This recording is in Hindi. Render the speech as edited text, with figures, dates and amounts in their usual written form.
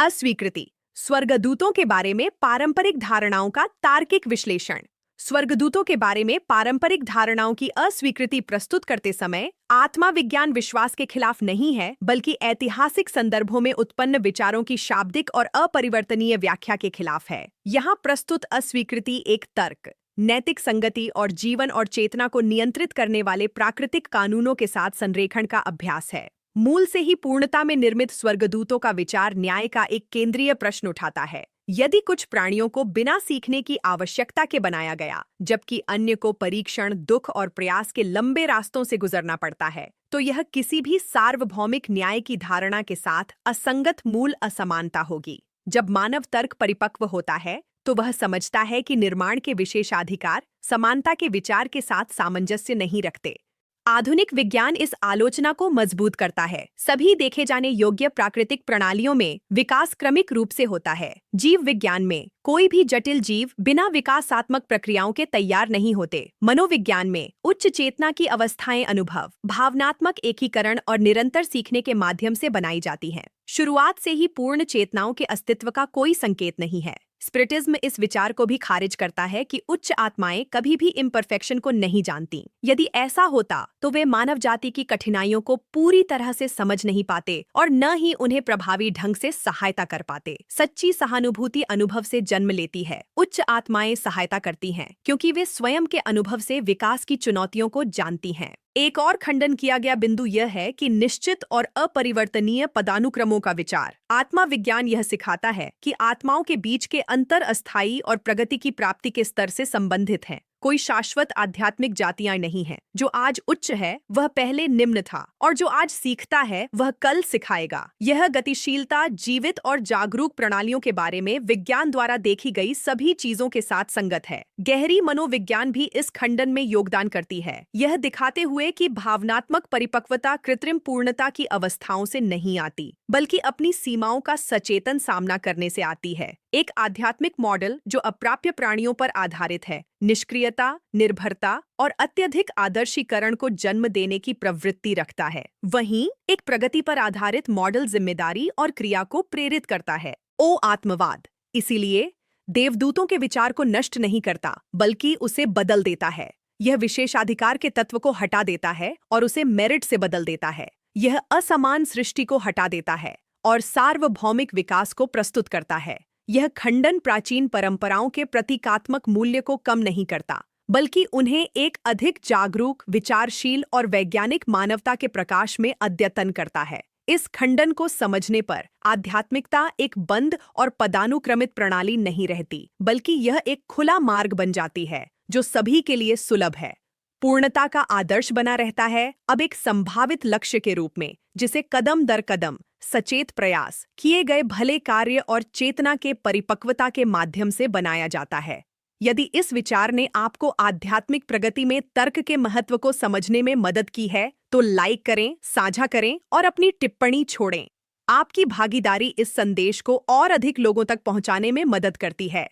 अस्वीकृति। स्वर्गदूतों के बारे में पारंपरिक धारणाओं का तार्किक विश्लेषण। स्वर्गदूतों के बारे में पारंपरिक धारणाओं की अस्वीकृति प्रस्तुत करते समय आत्मा विज्ञान विश्वास के खिलाफ नहीं है, बल्कि ऐतिहासिक संदर्भों में उत्पन्न विचारों की शाब्दिक और अपरिवर्तनीय व्याख्या के खिलाफ है। यहाँ प्रस्तुत अस्वीकृति एक तर्क, नैतिक संगति और जीवन और चेतना को नियंत्रित करने वाले प्राकृतिक कानूनों के साथ संरेखण का अभ्यास है। मूल से ही पूर्णता में निर्मित स्वर्गदूतों का विचार न्याय का एक केंद्रीय प्रश्न उठाता है। यदि कुछ प्राणियों को बिना सीखने की आवश्यकता के बनाया गया, जबकि अन्य को परीक्षण, दुख और प्रयास के लंबे रास्तों से गुजरना पड़ता है, तो यह किसी भी सार्वभौमिक न्याय की धारणा के साथ असंगत मूल असमानता होगी। जब मानव तर्क परिपक्व होता है, तो वह समझता है कि निर्माण के विशेषाधिकार समानता के विचार के साथ सामंजस्य नहीं रखते। आधुनिक विज्ञान इस आलोचना को मजबूत करता है। सभी देखे जाने योग्य प्राकृतिक प्रणालियों में विकास क्रमिक रूप से होता है। जीव विज्ञान में कोई भी जटिल जीव बिना विकासात्मक प्रक्रियाओं के तैयार नहीं होते। मनोविज्ञान में उच्च चेतना की अवस्थाएं अनुभव, भावनात्मक एकीकरण और निरंतर सीखने के माध्यम से बनाई जाती हैं। शुरुआत से ही पूर्ण चेतनाओं के अस्तित्व का कोई संकेत नहीं है। स्पिरिटिज्म इस विचार को भी खारिज करता है कि उच्च आत्माएं कभी भी इम्परफेक्शन को नहीं जानती। यदि ऐसा होता तो वे मानव जाति की कठिनाइयों को पूरी तरह से समझ नहीं पाते और न ही उन्हें प्रभावी ढंग से सहायता कर पाते। सच्ची सहानुभूति अनुभव से जन्म लेती है। उच्च आत्माएं सहायता करती हैं क्योंकि वे स्वयं के अनुभव से विकास की चुनौतियों को जानती हैं। एक और खंडन किया गया बिंदु यह है कि निश्चित और अपरिवर्तनीय पदानुक्रमों का विचार। आत्मा विज्ञान यह सिखाता है कि आत्माओं के बीच के अंतर अस्थायी और प्रगति की प्राप्ति के स्तर से संबंधित हैं। कोई शाश्वत आध्यात्मिक जातियां नहीं हैं। जो आज उच्च है वह पहले निम्न था, और जो आज सीखता है वह कल सिखाएगा। यह गतिशीलता जीवित और जागरूक प्रणालियों के बारे में विज्ञान द्वारा देखी गई सभी चीजों के साथ संगत है। गहरी मनोविज्ञान भी इस खंडन में योगदान करती है, यह दिखाते हुए कि भावनात्मक परिपक्वता कृत्रिम पूर्णता की अवस्थाओं से नहीं आती, बल्कि अपनी सीमाओं का सचेतन सामना करने से आती है। एक आध्यात्मिक मॉडल जो अप्राप्य प्राणियों पर आधारित है, निष्क्रियता, निर्भरता और अत्यधिक आदर्शीकरण को जन्म देने की प्रवृत्ति रखता है। वहीं एक प्रगति पर आधारित मॉडल जिम्मेदारी और क्रिया को प्रेरित करता है। ओ आत्मवाद इसीलिए देवदूतों के विचार को नष्ट नहीं करता, बल्कि उसे बदल देता है। यह विशेषाधिकार के तत्व को हटा देता है और उसे मेरिट से बदल देता है। यह असमान सृष्टि को हटा देता है और सार्वभौमिक विकास को प्रस्तुत करता है। यह खंडन प्राचीन परंपराओं के प्रतीकात्मक मूल्य को कम नहीं करता, बल्कि उन्हें एक अधिक जागरूक, विचारशील और वैज्ञानिक मानवता के प्रकाश में अद्यतन करता है। इस खंडन को समझने पर आध्यात्मिकता एक बंद और पदानुक्रमित प्रणाली नहीं रहती, बल्कि यह एक खुला मार्ग बन जाती है जो सभी के लिए सुलभ है। पूर्णता का आदर्श बना रहता है, अब एक संभावित लक्ष्य के रूप में, जिसे कदम दर कदम सचेत प्रयास, किए गए भले कार्य और चेतना के परिपक्वता के माध्यम से बनाया जाता है। यदि इस विचार ने आपको आध्यात्मिक प्रगति में तर्क के महत्व को समझने में मदद की है, तो लाइक करें, साझा करें और अपनी टिप्पणी छोड़ें। आपकी भागीदारी इस संदेश को और अधिक लोगों तक पहुंचाने में मदद करती है।